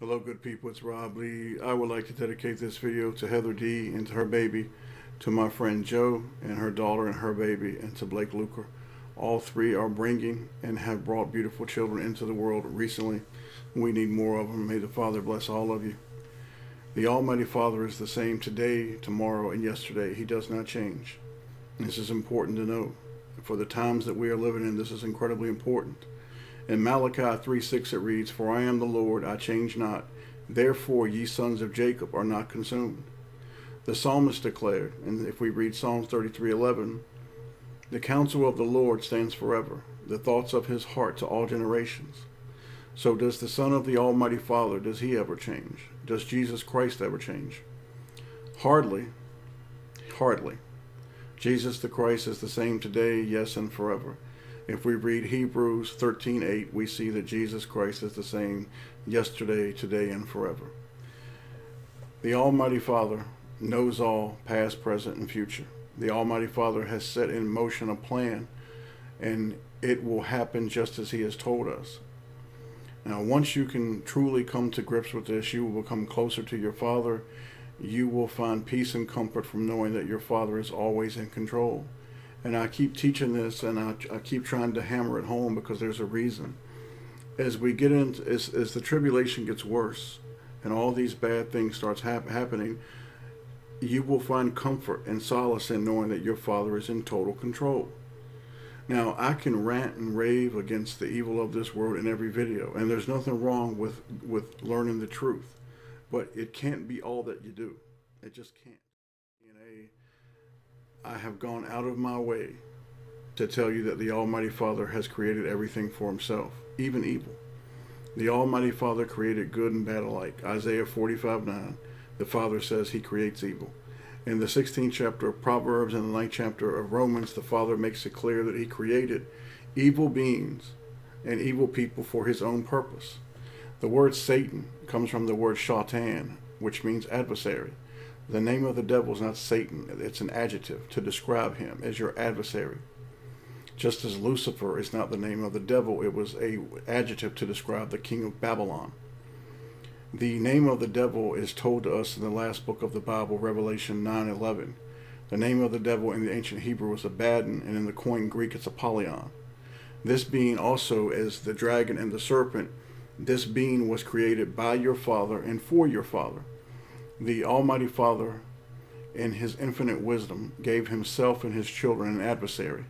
Hello, good people. It's Rob Lee. I would like to dedicate this video to Heather D and to her baby, to my friend Joe and her daughter and her baby, and to Blake Luker. All three are bringing and have brought beautiful children into the world recently. We need more of them. May the Father bless all of you. The Almighty Father is the same today, tomorrow, and yesterday. He does not change. This is important to know. For the times that we are living in, this is incredibly important. In Malachi 3:6 it reads, "For I am the Lord, I change not. Therefore ye sons of Jacob are not consumed." The psalmist declared, and if we read Psalms 33:11, "The counsel of the Lord stands forever, the thoughts of his heart to all generations." So does the Son of the Almighty Father, does he ever change? Does Jesus Christ ever change? Hardly. Hardly. Jesus the Christ is the same today, yes, and forever. If we read Hebrews 13:8, we see that Jesus Christ is the same yesterday, today, and forever. The Almighty Father knows all, past, present, and future. The Almighty Father has set in motion a plan, and it will happen just as he has told us. Now, once you can truly come to grips with this, you will become closer to your Father. You will find peace and comfort from knowing that your Father is always in control. And I keep teaching this, and I keep trying to hammer it home because there's a reason. As we get into, as the tribulation gets worse, and all these bad things starts happening, you will find comfort and solace in knowing that your Father is in total control. Now, I can rant and rave against the evil of this world in every video, and there's nothing wrong with learning the truth, but it can't be all that you do. It just can't. I have gone out of my way to tell you that the Almighty Father has created everything for himself, even evil. The Almighty Father created good and bad alike. Isaiah 45:9, the Father says he creates evil. In the 16th chapter of Proverbs and the 9th chapter of Romans, the Father makes it clear that he created evil beings and evil people for his own purpose. The word Satan comes from the word shaitan, which means adversary. The name of the devil is not Satan. It's an adjective to describe him as your adversary. Just as Lucifer is not the name of the devil, it was an adjective to describe the king of Babylon. The name of the devil is told to us in the last book of the Bible, Revelation 9:11. The name of the devil in the ancient Hebrew was Abaddon, and in the Koine Greek it's Apollyon. This being also, as the dragon and the serpent, this being was created by your Father and for your Father. The Almighty Father, in his infinite wisdom, gave himself and his children an adversary.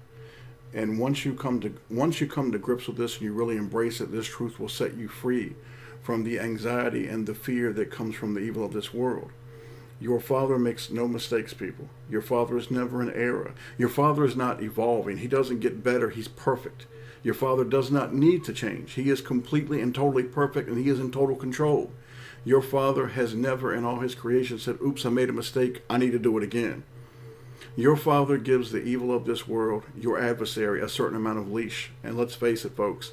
And once you come to grips with this and you really embrace it, this truth will set you free from the anxiety and the fear that comes from the evil of this world. Your Father makes no mistakes, people. Your Father is never in error. Your Father is not evolving. He doesn't get better. He's perfect. Your Father does not need to change. He is completely and totally perfect, and he is in total control. Your Father has never in all his creation said, "Oops, I made a mistake. I need to do it again." Your Father gives the evil of this world, your adversary, a certain amount of leash. And let's face it, folks,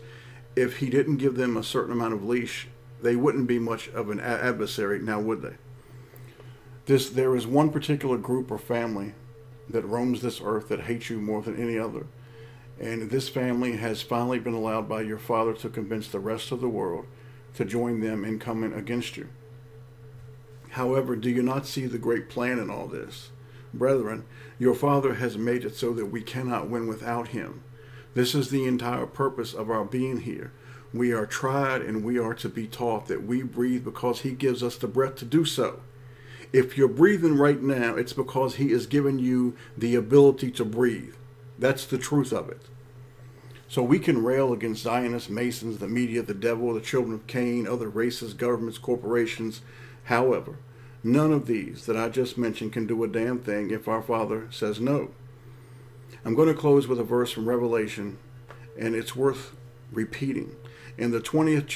if he didn't give them a certain amount of leash, they wouldn't be much of an adversary, now would they? There is one particular group or family that roams this earth that hates you more than any other. And this family has finally been allowed by your Father to convince the rest of the world to join them in coming against you. However, do you not see the great plan in all this? Brethren, your Father has made it so that we cannot win without him. This is the entire purpose of our being here. We are tried and we are to be taught that we breathe because he gives us the breath to do so. If you're breathing right now, it's because he has given you the ability to breathe. That's the truth of it. So we can rail against Zionists, Masons, the media, the devil, the children of Cain, other races, governments, corporations. However, none of these that I just mentioned can do a damn thing if our Father says no. I'm going to close with a verse from Revelation, and it's worth repeating. In the 21st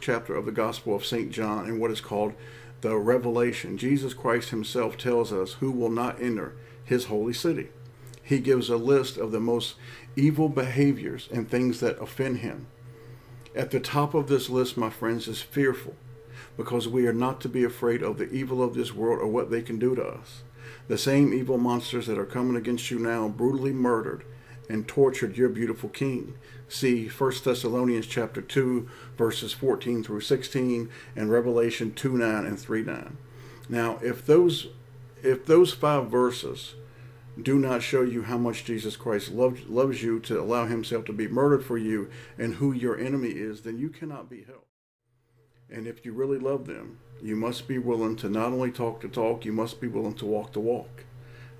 chapter of the Gospel of St. John, in what is called the Revelation, Jesus Christ himself tells us who will not enter his holy city. He gives a list of the most evil behaviors and things that offend him. At the top of this list, my friends, is fearful, because we are not to be afraid of the evil of this world or what they can do to us. The same evil monsters that are coming against you now, brutally murdered and tortured your beautiful king. See 1 Thessalonians chapter 2, verses 14 through 16, and Revelation 2:9 and 3:9. Now, if those 5 verses do not show you how much Jesus Christ loves you to allow himself to be murdered for you and who your enemy is, then you cannot be helped. And if you really love them, you must be willing to not only talk the talk, you must be willing to walk the walk.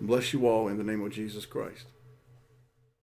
Bless you all in the name of Jesus Christ.